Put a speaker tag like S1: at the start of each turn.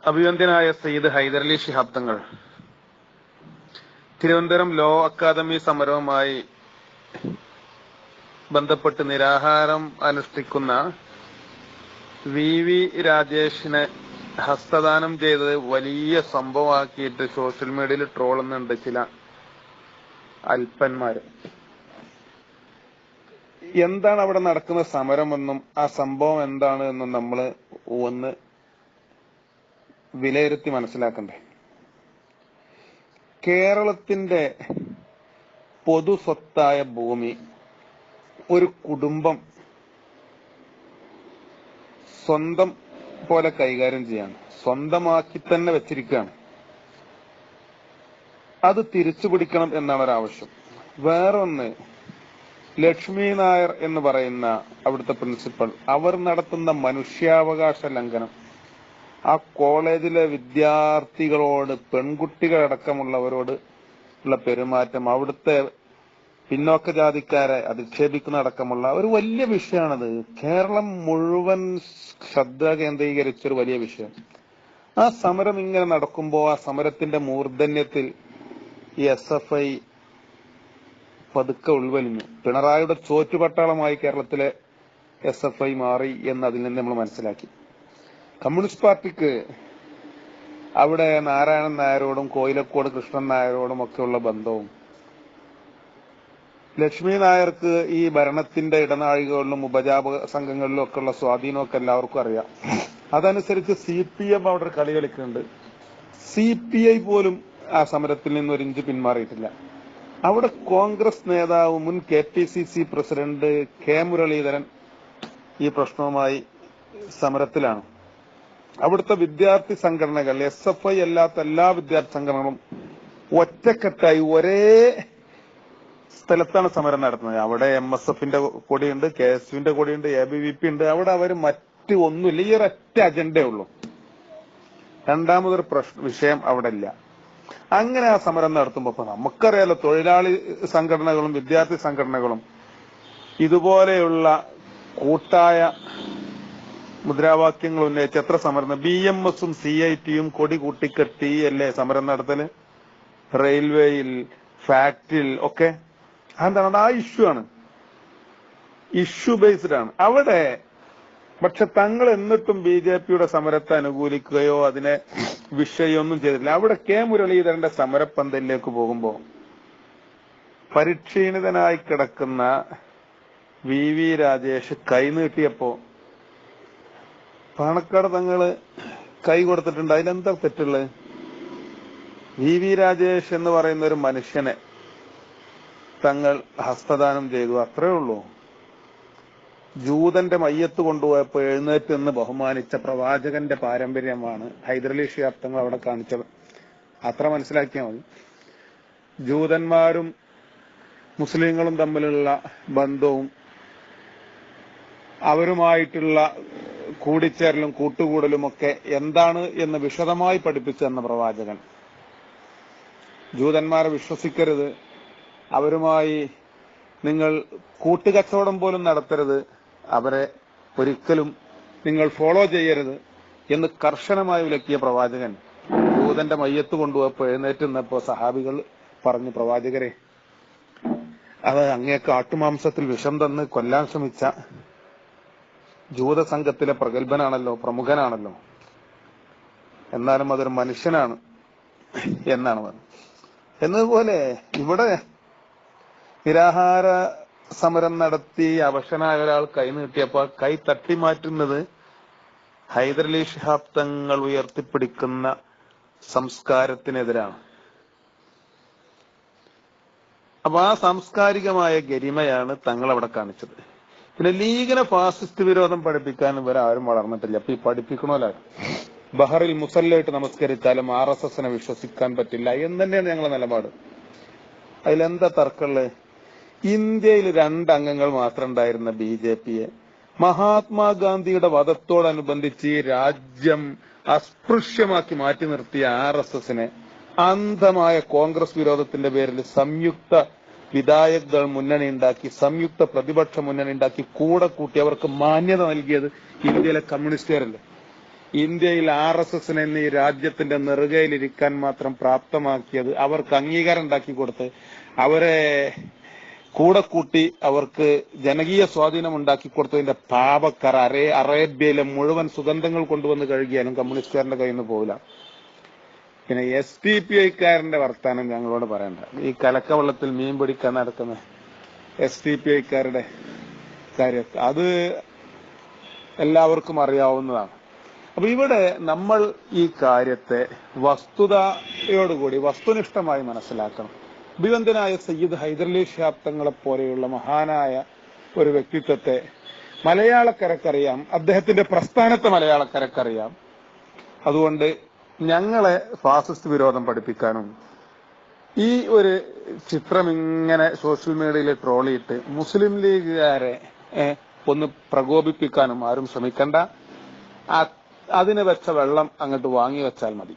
S1: അഭിവന്ദ്യനായ Sayyid Hyderali Shihab Thangal Thiruvananthapuram law academy സമരവുമായി ബന്ധപ്പെട്ട് നിരാഹാരം അനുഷ്ഠിക്കുന്ന വി രാജേഷിനെ ഹസ്തദാനം ചെയ്തത് വലിയ സംഭവമാക്കിയിട്ട് സോഷ്യൽ മീഡിയയിൽ ട്രോളുന്നുണ്ട് ചില അല്പന്മാര്. എന്താണ് അവിടെ നടക്കുന്ന സമരമെന്നും ആ സംഭവം എന്താണ് എന്നും നമ്മൾ ഒന്ന് വിലയിരുത്തി മനസ്സിലാക്കണ്ടേ. കേരളത്തിന്റെ പൊതു സ്വത്തായ ഭൂമി ഒരു കുടുംബം സ്വന്തം പോലെ കൈകാര്യം ചെയ്യാണ്, സ്വന്തമാക്കി തന്നെ വെച്ചിരിക്കുകയാണ്. അത് തിരിച്ചു പിടിക്കണം എന്നാണ് ഒരാവശ്യം. വേറൊന്ന്, ലക്ഷ്മി നായർ എന്ന് പറയുന്ന അവിടുത്തെ പ്രിൻസിപ്പൽ അവർ നടത്തുന്ന മനുഷ്യാവകാശ ലംഘനം, ആ കോളേജിലെ വിദ്യാർത്ഥികളോട്, പെൺകുട്ടികളടക്കമുള്ളവരോട് ഉള്ള പെരുമാറ്റം, അവിടുത്തെ പിന്നോക്ക ജാതിക്കാരെ അധിക്ഷേപിക്കുന്ന അടക്കമുള്ള ഒരു വലിയ വിഷയമാണത്. കേരളം മുഴുവൻ ശ്രദ്ധ കേന്ദ്രീകരിച്ചൊരു വലിയ വിഷയം. ആ സമരം ഇങ്ങനെ നടക്കുമ്പോൾ ആ സമരത്തിന്റെ മൂർധന്യത്തിൽ ഈ SFI പതുക്കെ ഉൾവലിഞ്ഞു. പിണറായിയുടെ ചോറ്റുപട്ടാളമായി കേരളത്തിലെ SFI മാറി എന്ന് അതിൽ നിന്ന് നമ്മൾ മനസ്സിലാക്കി. കമ്മ്യൂണിസ്റ്റ് പാർട്ടിക്ക് അവിടെ നാരായണൻ നായരോടും കോയിലക്കോട് കൃഷ്ണൻ നായരോടും ഒക്കെയുള്ള ബന്ധവും, ലക്ഷ്മി നായർക്ക് ഈ ഭരണത്തിന്റെ ഇടനാഴികളിലും ഉപജാപക സംഘങ്ങളിലും ഒക്കെയുള്ള സ്വാധീനമൊക്കെ എല്ലാവർക്കും അറിയാം. അതനുസരിച്ച് CPM അവിടെ ഒരു കളി കളിക്കുന്നുണ്ട്. CPI പോലും ആ സമരത്തിൽ നിന്ന് ഒരു ഇഞ്ച് പിന്മാറിയിട്ടില്ല. അവിടെ കോൺഗ്രസ് നേതാവ് മുൻ KPCC പ്രസിഡന്റ് K മുരളീധരൻ ഈ പ്രശ്നവുമായി സമരത്തിലാണ്. അവിടുത്തെ വിദ്യാർത്ഥി സംഘടനകൾ, SFI അല്ലാത്ത എല്ലാ വിദ്യാർത്ഥി സംഘടനകളും ഒറ്റക്കെട്ടായി ഒരേ സ്ഥലത്താണ് സമരം നടത്തുന്നത്. അവിടെ MSFന്റെ കൊടിയുണ്ട്, KSUവിന്റെ കൊടിയുണ്ട്, ABVP ഉണ്ട്. അവിടെ അവർ മറ്റ് ഒന്നുമില്ല, ഈ ഒരൊറ്റ അജണ്ടേ ഉള്ളൂ. രണ്ടാമതൊരു വിഷയം അവിടെ ഇല്ല. അങ്ങനെ ആ സമരം നടത്തുമ്പോ നമുക്കറിയാലോ, തൊഴിലാളി സംഘടനകളും വിദ്യാർത്ഥി സംഘടനകളും ഇതുപോലെയുള്ള കൂട്ടായ മുദ്രാവാക്യങ്ങൾ ഉന്നയിച്ച് എത്ര സമരം, BMSഉം CITയും കൊടി കൂട്ടിക്കെട്ടി അല്ലേ സമരം നടത്തല്, റെയിൽവേയിൽ, ഫാക്ടറിയിൽ ഒക്കെ. എന്താണ് ആ ഇഷ്യൂ ആണ്, ഇഷ്യൂ ബേസ്ഡ് ആണ് അവിടെ. പക്ഷെ തങ്ങൾ എന്നിട്ടും BJPയുടെ സമരത്തെ അനുകൂലിക്കുകയോ അതിനെ വിഷയമൊന്നും ചെയ്തിട്ടില്ല. അവിടെ K മുരളീധരന്റെ സമരപ്പന്തലിലേക്ക് പോകുമ്പോ പരിക്ഷീണിതനായി കിടക്കുന്ന VV രാജേഷ് കൈനീട്ടിയപ്പോ പാണക്കാട് തങ്ങള് കൈ കൊടുത്തിട്ടുണ്ട്. അതിലെന്താ തെറ്റുള്ളത്? VV രാജേഷ് എന്ന് പറയുന്ന ഒരു മനുഷ്യനെ തങ്ങൾ ഹസ്തദാനം ചെയ്തു, അത്രേ ഉള്ളൂ. ജൂതന്റെ മയ്യത്ത് കൊണ്ടുപോയപ്പോ എഴുന്നേറ്റ് നിന്ന് ബഹുമാനിച്ച പ്രവാചകന്റെ പാരമ്പര്യമാണ് ഹൈദരലി ശിഹാബ് തങ്ങൾ അവിടെ കാണിച്ചത്. അത്ര മനസ്സിലാക്കിയാൽ മതി. ജൂതന്മാരും മുസ്ലിങ്ങളും തമ്മിലുള്ള ബന്ധവും അവരുമായിട്ടുള്ള കൂടിച്ചേരലും കൂട്ടുകൂടലും ഒക്കെ എന്താണ് എന്ന് വിശദമായി പഠിപ്പിച്ചു തന്ന പ്രവാചകൻ. ജൂതന്മാരെ വിശ്വസിക്കരുത്, അവരുമായി നിങ്ങൾ കൂട്ടുകച്ചവടം പോലും നടത്തരുത്, അവരെ ഒരിക്കലും നിങ്ങൾ ഫോളോ ചെയ്യരുത് എന്ന് കർശനമായി വിലക്കിയ പ്രവാചകൻ ജൂതന്റെ മയ്യത്ത് കൊണ്ടുപോയപ്പോ എഴുന്നേറ്റ് നിന്നപ്പോ സഹാബികൾ പറഞ്ഞു, പ്രവാചകരെ, അത് അങ്ങേക്ക് ആട്ടുമാംസത്തിൽ വിഷം തന്ന് കൊല്ലാൻ ശ്രമിച്ച ജൂതസംഘത്തിലെ പ്രഗത്ഭനാണല്ലോ, പ്രമുഖനാണല്ലോ, എന്നാലും അതൊരു മനുഷ്യനാണ് എന്നാണ് പറഞ്ഞത്. എന്നതുപോലെ ഇവിടെ നിരാഹാര സമരം നടത്തി അവശനായ ഒരാൾ കൈ നീട്ടിയപ്പോൾ കൈ തട്ടിമാറ്റുന്നത് ഹൈദരലി ശിഹാബ് തങ്ങൾ ഉയർത്തിപ്പിടിക്കുന്ന സംസ്കാരത്തിനെതിരാണ്. അപ്പൊ ആ സാംസ്കാരികമായ ഗരിമയാണ് തങ്ങൾ അവിടെ കാണിച്ചത്. പിന്നെ ലീഗിനെ ഫാസിസ്റ്റ് വിരോധം പഠിപ്പിക്കാൻ ഇവരാരും വളർന്നിട്ടില്ല. അപ്പൊ ഈ പഠിപ്പിക്കണമല്ലോ, ബഹറിൽ മുസല്ലയിട്ട് നമസ്കരിച്ചാലും RSSനെ വിശ്വസിക്കാൻ പറ്റില്ല എന്ന് തന്നെയാണ് ഞങ്ങളുടെ നിലപാട്. അതിലെന്താ തർക്കമുള്ളത്? ഇന്ത്യയിൽ 2 അംഗങ്ങൾ മാത്രം ഉണ്ടായിരുന്ന BJPയെ മഹാത്മാഗാന്ധിയുടെ വധത്തോടനുബന്ധിച്ച് ഈ രാജ്യം അസ്പൃശ്യമാക്കി മാറ്റി നിർത്തിയ RSSനെ അന്ധമായ കോൺഗ്രസ് വിരോധത്തിന്റെ പേരിൽ സംയുക്ത വിധായക് ദൾ മുന്നണി ഉണ്ടാക്കി, സംയുക്ത പ്രതിപക്ഷ മുന്നണി ഉണ്ടാക്കി കൂടെ കൂട്ടി അവർക്ക് മാന്യത നൽകിയത് ഇന്ത്യയിലെ കമ്മ്യൂണിസ്റ്റുകാരല്ലേ. ഇന്ത്യയിൽ RSS എന്നീ രാജ്യത്തിന്റെ നെറുകയിലിരിക്കാൻ മാത്രം പ്രാപ്തമാക്കിയത്, അവർക്ക് അംഗീകാരം ഉണ്ടാക്കി കൊടുത്ത് അവരെ കൂടെ കൂട്ടി അവർക്ക് ജനകീയ സ്വാധീനം ഉണ്ടാക്കി കൊടുത്തതിന്റെ പാപക്കറ അറേബ്യയിലെ മുഴുവൻ സുഗന്ധങ്ങൾ കൊണ്ടുവന്ന് കഴുകിയാലും കമ്മ്യൂണിസ്റ്റുകാരന്റെ കയ്യിൽ നിന്ന് പോകില്ല. പിന്നെ SDPIക്കാരന്റെ വർത്താനം ഞങ്ങളോട് പറയണ്ട. ഈ കലക്കവെള്ളത്തിൽ മീൻ പിടിക്കാൻ നടക്കുന്ന SDPIക്കാരുടെ കാര്യം അത് എല്ലാവർക്കും അറിയാവുന്നതാണ്. അപ്പൊ ഇവിടെ നമ്മൾ ഈ കാര്യത്തെ വസ്തുതയോടുകൂടി വസ്തുനിഷ്ഠമായി മനസ്സിലാക്കണം. അഭിവന്ദനായ സയ്യിദ് ഹൈദരലി ശിഹാബ് തങ്ങളെ പോലെയുള്ള മഹാനായ ഒരു വ്യക്തിത്വത്തെ മലയാളക്കരക്കറിയാം, അദ്ദേഹത്തിന്റെ പ്രസ്ഥാനത്തെ മലയാളക്കരക്കറിയാം. അതുകൊണ്ട് ഞങ്ങളെ ഫാസിസ്റ്റ് വിരോധം പഠിപ്പിക്കാനും ഈ ഒരു ചിത്രം ഇങ്ങനെ സോഷ്യൽ മീഡിയയിൽ ട്രോളിയിട്ട് മുസ്ലിം ലീഗുകാരെ ഒന്ന് പ്രകോപിപ്പിക്കാനും ആരും ശ്രമിക്കണ്ട. അതിന് വെച്ച വെള്ളം അങ്ങോട്ട് വാങ്ങി വെച്ചാൽ മതി.